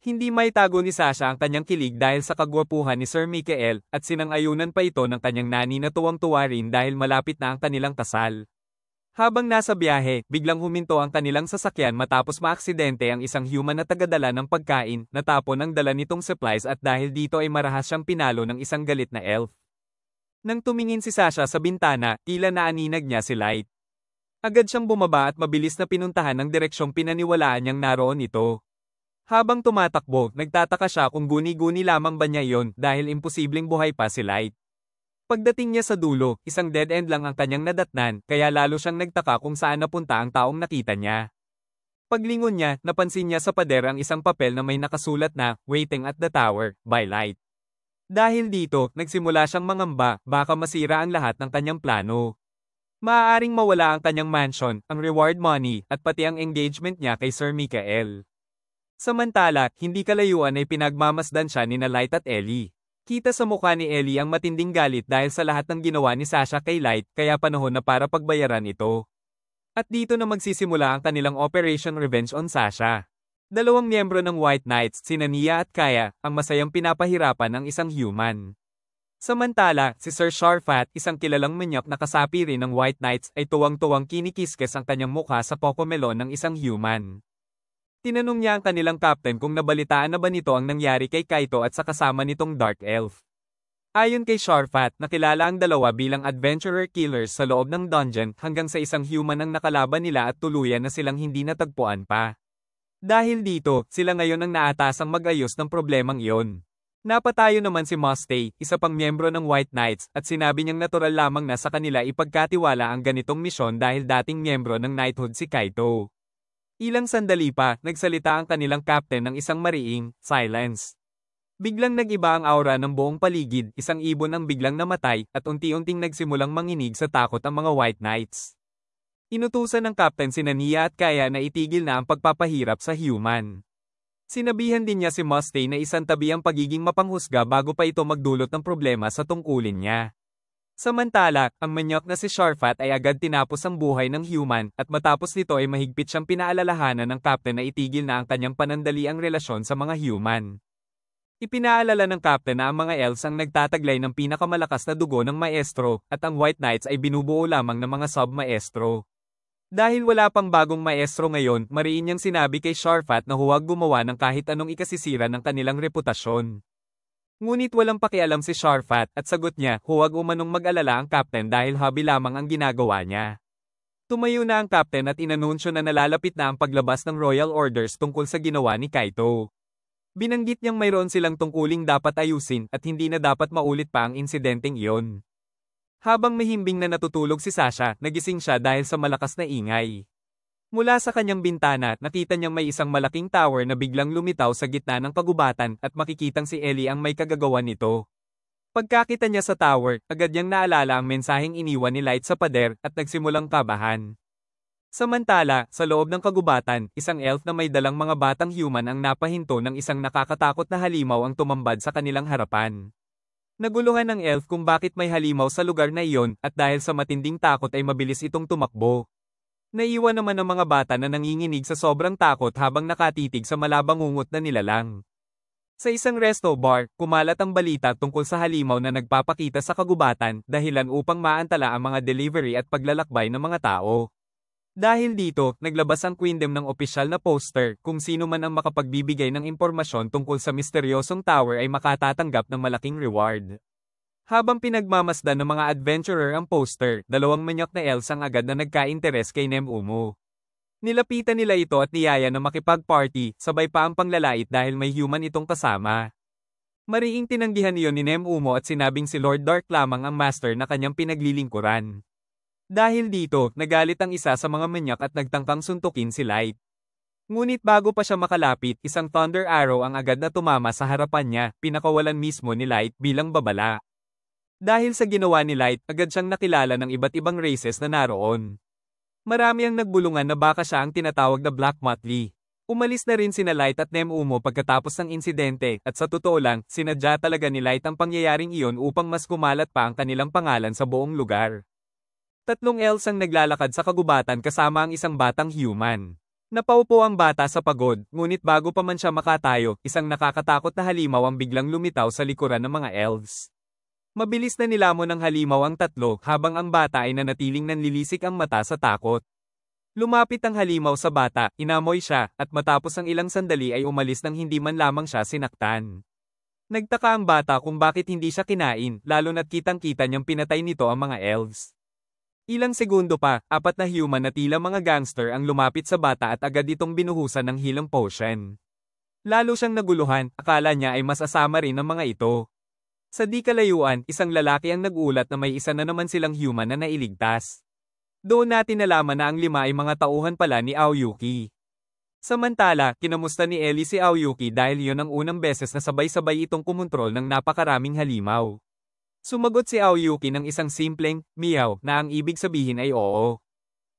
Hindi maitago ni Sasha ang kanyang kilig dahil sa kagwapuhan ni Sir Michael, at sinang-ayunan pa ito ng kanyang nani na tuwang-tuwa rin dahil malapit na ang kanilang kasal. Habang nasa biyahe, biglang huminto ang kanilang sasakyan matapos maaksidente ang isang human na tagadala ng pagkain, natapon ang dala nitong supplies at dahil dito ay marahas siyang pinalo ng isang galit na elf. Nang tumingin si Sasha sa bintana, tila naaninag niya si Light. Agad siyang bumaba at mabilis na pinuntahan ang direksyong pinaniwalaan niyang naroon ito. Habang tumatakbo, nagtataka siya kung guni-guni lamang ba niya iyon dahil imposibleng buhay pa si Light. Pagdating niya sa dulo, isang dead end lang ang kanyang nadatnan, kaya lalo siyang nagtaka kung saan napunta ang taong nakita niya. Paglingon niya, napansin niya sa pader ang isang papel na may nakasulat na, "Waiting at the Tower, by Light." Dahil dito, nagsimula siyang mangamba, baka masira ang lahat ng kanyang plano. Maaaring mawala ang kanyang mansion, ang reward money, at pati ang engagement niya kay Sir Michael. Samantala, hindi kalayuan ay pinagmamasdan siya ni Light at Ellie. Kita sa mukha ni Ellie ang matinding galit dahil sa lahat ng ginawa ni Sasha kay Light, kaya panahon na para pagbayaran ito. At dito na magsisimula ang kanilang Operation Revenge on Sasha. Dalawang miyembro ng White Knights, sina Nia at Kaya, ang masayang pinapahirapan ng isang human. Samantala, si Sir Sharfat, isang kilalang manyak na kasapi rin ng White Knights, ay tuwang-tuwang kinikiskes ang kanyang mukha sa Cocomelon ng isang human. Tinanong niya ang kanilang captain kung nabalitaan na ba nito ang nangyari kay Kaito at sa kasama nitong Dark Elf. Ayon kay Sharfat, nakilala ang dalawa bilang adventurer killers sa loob ng dungeon hanggang sa isang human ang nakalaban nila at tuluyan na silang hindi natagpuan pa. Dahil dito, sila ngayon ang naatasang mag-ayos ng problemang iyon. Napatayo naman si Mustay, isa pang miyembro ng White Knights, at sinabi niyang natural lamang na sa kanila ipagkatiwala ang ganitong misyon dahil dating miyembro ng Knighthood si Kaito. Ilang sandali pa, nagsalita ang kanilang captain ng isang mariing, "Silence." Biglang nag-iba ang aura ng buong paligid, isang ibon ang biglang namatay, at unti-unting nagsimulang manginig sa takot ang mga White Knights. Inutusan ng captain sina Nia at Kaya na itigil na ang pagpapahirap sa human. Sinabihan din niya si Mustay na isantabi ang pagiging mapanghusga bago pa ito magdulot ng problema sa tungkulin niya. Samantala, ang manyak na si Sharfat ay agad tinapos ang buhay ng human, at matapos nito ay mahigpit siyang pinaalalahanan ng captain na itigil na ang kanyang panandaliang relasyon sa mga human. Ipinaalala ng captain na ang mga elves ang nagtataglay ng pinakamalakas na dugo ng maestro, at ang White Knights ay binubuo lamang ng mga sub-maestro. Dahil wala pang bagong maestro ngayon, mariin niyang sinabi kay Sharfat na huwag gumawa ng kahit anong ikasisira ng kanilang reputasyon. Ngunit walang pakialam si Sharfat, at sagot niya, huwag umanong mag-alala ang captain dahil hobby lamang ang ginagawa niya. Tumayo na ang captain at inanunsyo na nalalapit na ang paglabas ng royal orders tungkol sa ginawa ni Kaito. Binanggit niyang mayroon silang tungkuling dapat ayusin at hindi na dapat maulit pa ang insidenteng iyon. Habang mahimbing na natutulog si Sasha, nagising siya dahil sa malakas na ingay. Mula sa kanyang bintana, nakita niyang may isang malaking tower na biglang lumitaw sa gitna ng kagubatan at makikitang si Ellie ang may kagagawan nito. Pagkakita niya sa tower, agad niyang naalala ang mensaheng iniwan ni Light sa pader at nagsimulang kabahan. Samantala, sa loob ng kagubatan, isang elf na may dalang mga batang human ang napahinto ng isang nakakatakot na halimaw ang tumambad sa kanilang harapan. Naguluhan ng elf kung bakit may halimaw sa lugar na iyon at dahil sa matinding takot ay mabilis itong tumakbo. Naiwan naman ng mga bata na nanginginig sa sobrang takot habang nakatitig sa malabangungot na nilalang. Sa isang resto bar, kumalat ang balita tungkol sa halimaw na nagpapakita sa kagubatan, dahilan upang maantala ang mga delivery at paglalakbay ng mga tao. Dahil dito, naglabas ang Queendom ng opisyal na poster, kung sino man ang makapagbibigay ng impormasyon tungkol sa misteryosong tower ay makatatanggap ng malaking reward. Habang pinagmamasdan ng mga adventurer ang poster, dalawang manyak na elves ang agad na nagka-interes kay Nemumo. Nilapitan nila ito at niyaya na makipag-party, sabay pa ang panglalait dahil may human itong kasama. Mariing tinanggihan iyon ni Nemumo at sinabing si Lord Dark lamang ang master na kanyang pinaglilingkuran. Dahil dito, nagalit ang isa sa mga manyak at nagtangkang suntukin si Light. Ngunit bago pa siya makalapit, isang thunder arrow ang agad na tumama sa harapan niya, pinakawalan mismo ni Light bilang babala. Dahil sa ginawa ni Light, agad siyang nakilala ng iba't ibang races na naroon. Marami ang nagbulungan na baka siya ang tinatawag na Black Motley. Umalis na rin sina Light at Nemumo pagkatapos ng insidente, at sa totoo lang, sinadya talaga ni Light ang pangyayaring iyon upang mas kumalat pa ang kanilang pangalan sa buong lugar. Tatlong elves ang naglalakad sa kagubatan kasama ang isang batang human. Napaupo ang bata sa pagod, ngunit bago pa man siya makatayo, isang nakakatakot na halimaw ang biglang lumitaw sa likuran ng mga elves. Mabilis na nilamon ng halimaw ang tatlo habang ang bata ay nanatiling nanlilisik ang mata sa takot. Lumapit ang halimaw sa bata, inamoy siya, at matapos ang ilang sandali ay umalis nang hindi man lamang siya sinaktan. Nagtaka ang bata kung bakit hindi siya kinain, lalo na't kitang-kita niyang pinatay nito ang mga elves. Ilang segundo pa, 4 na human na tila mga gangster ang lumapit sa bata at agad itong binuhusan ng healing potion. Lalo siyang naguluhan, akala niya ay masasama rin ang mga ito. Sa di kalayuan, isang lalaki ang nag-ulat na may isa na naman silang human na nailigtas. Doon natin nalaman na ang 5 ay mga tauhan pala ni Aoyuki. Samantala, kinamusta ni Ellie si Aoyuki dahil yon ang unang beses na sabay-sabay itong kumontrol ng napakaraming halimaw. Sumagot si Aoyuki ng isang simpleng, meow, na ang ibig sabihin ay oo.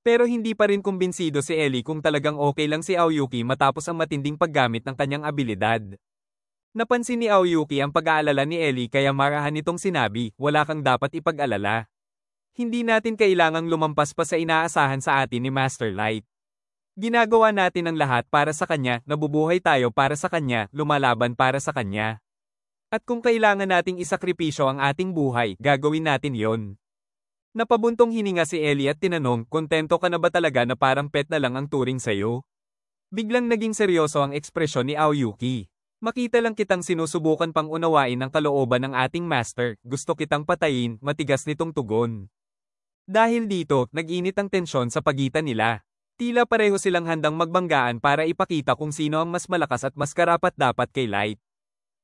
Pero hindi pa rin kumbinsido si Ellie kung talagang okay lang si Aoyuki matapos ang matinding paggamit ng kanyang abilidad. Napansin ni Aoyuki ang pag-aalala ni Ellie kaya marahan nitong sinabi, wala kang dapat ipag-alala. Hindi natin kailangang lumampas pa sa inaasahan sa atin ni Master Light. Ginagawa natin ang lahat para sa kanya, nabubuhay tayo para sa kanya, lumalaban para sa kanya. At kung kailangan nating isakripisyo ang ating buhay, gagawin natin yon. Napabuntong hininga si Ellie at tinanong, kontento ka na ba talaga na parang pet na lang ang turing sa'yo? Biglang naging seryoso ang ekspresyon ni Aoyuki. Makita lang kitang sinusubukan pang unawain ang kalooban ng ating master, gusto kitang patayin, matigas nitong tugon. Dahil dito, nag-init ang tensyon sa pagitan nila. Tila pareho silang handang magbanggaan para ipakita kung sino ang mas malakas at mas karapat-dapat kay Light.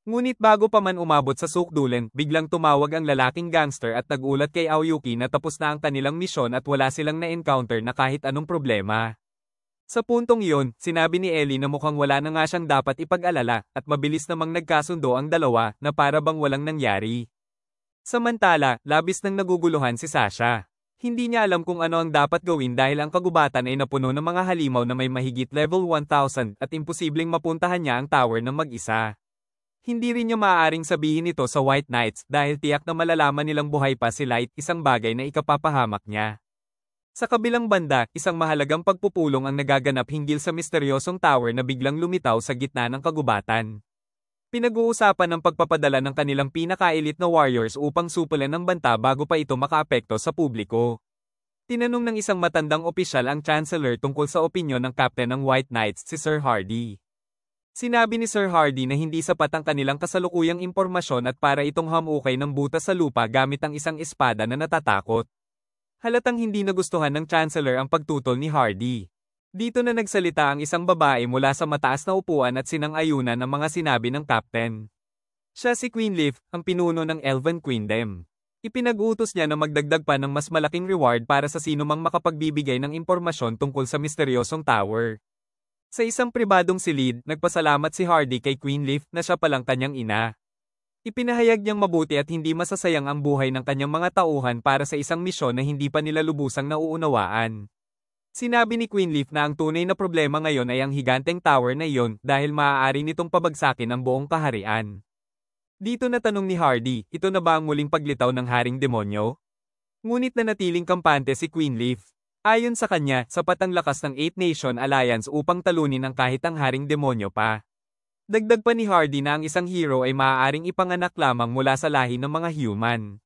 Ngunit bago pa man umabot sa sukdulan, biglang tumawag ang lalaking gangster at nagulat kay Aoyuki na tapos na ang kanilang misyon at wala silang na-encounter na kahit anong problema. Sa puntong iyon, sinabi ni Ellie na mukhang wala na nga siyang dapat ipag-alala at mabilis namang nagkasundo ang dalawa na para bang walang nangyari. Samantala, labis nang naguguluhan si Sasha. Hindi niya alam kung ano ang dapat gawin dahil ang kagubatan ay napuno ng mga halimaw na may mahigit level 1000 at imposibleng mapuntahan niya ang tower ng mag-isa. Hindi rin niya maaaring sabihin ito sa White Knights dahil tiyak na malalaman nilang buhay pa si Light, isang bagay na ikapapahamak niya. Sa kabilang banda, isang mahalagang pagpupulong ang nagaganap hinggil sa misteryosong tower na biglang lumitaw sa gitna ng kagubatan. Pinag-uusapan ng pagpapadala ng kanilang pinaka-elite na warriors upang supulan ng banta bago pa ito makaapekto sa publiko. Tinanong ng isang matandang opisyal ang Chancellor tungkol sa opinyon ng Captain ng White Knights, si Sir Hardy. Sinabi ni Sir Hardy na hindi sapat ang kanilang kasalukuyang impormasyon at para itong hamukay ng butas sa lupa gamit ang isang espada na natatakot. Halatang hindi nagustuhan ng Chancellor ang pagtutol ni Hardy. Dito na nagsalita ang isang babae mula sa mataas na upuan at sinang-ayunan ng mga sinabi ng Captain. Siya si Queen Leaf, ang pinuno ng Elven Queendom. Ipinag-utos niya na magdagdag pa ng mas malaking reward para sa sinumang makapagbibigay ng impormasyon tungkol sa misteryosong tower. Sa isang pribadong silid, nagpasalamat si Hardy kay Queen Leaf na siya palang kanyang ina. Ipinahayag niyang mabuti at hindi masasayang ang buhay ng kanyang mga tauhan para sa isang misyon na hindi pa nila lubusang nauunawaan. Sinabi ni Queen Leaf na ang tunay na problema ngayon ay ang higanteng tower na iyon dahil maaari nitong pabagsakin ang buong kaharian. Dito natanong ni Hardy, ito na ba ang muling paglitaw ng Haring Demonyo? Ngunit nanatiling kampante si Queen Leaf. Ayon sa kanya, sapat ang lakas ng 8-Nation Alliance upang talunin ang kahit ang Haring Demonyo pa. Dagdag pa ni Hardy na ang isang hero ay maaaring ipanganak lamang mula sa lahi ng mga human.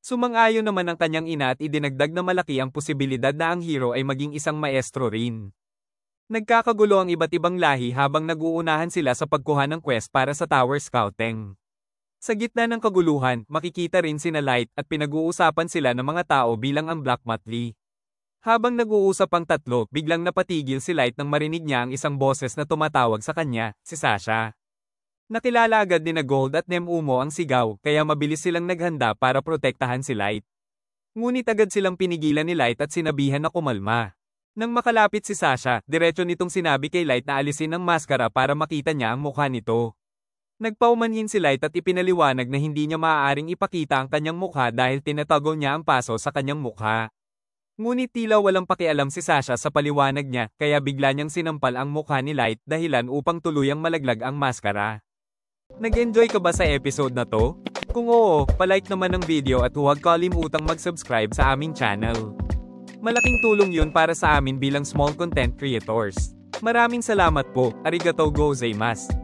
Sumang-ayon naman ang kanyang ina at idinagdag na malaki ang posibilidad na ang hero ay maging isang maestro rin. Nagkakagulo ang iba't ibang lahi habang nag-uunahan sila sa pagkuha ng quest para sa tower scouting. Sa gitna ng kaguluhan, makikita rin sina Light at pinag-uusapan sila ng mga tao bilang ang Black Motley. Habang nag-uusap ang tatlo, biglang napatigil si Light nang marinig niya ang isang boses na tumatawag sa kanya, si Sasha. Nakilala agad ni na Gold at Nemumo ang sigaw, kaya mabilis silang naghanda para protektahan si Light. Ngunit agad silang pinigilan ni Light at sinabihan na kumalma. Nang makalapit si Sasha, diretso nitong sinabi kay Light na alisin ang maskara para makita niya ang mukha nito. Nagpaumanhin si Light at ipinaliwanag na hindi niya maaaring ipakita ang kanyang mukha dahil tinatago niya ang paso sa kanyang mukha. Ngunit tila walang pakialam si Sasha sa paliwanag niya, kaya bigla niyang sinampal ang mukha ni Light dahilan upang tuluyang malaglag ang maskara. Nag-enjoy ka ba sa episode na to? Kung oo, palike naman ang video at huwag kalimutang mag-subscribe sa aming channel. Malaking tulong yun para sa amin bilang small content creators. Maraming salamat po, arigatou gozaimasu.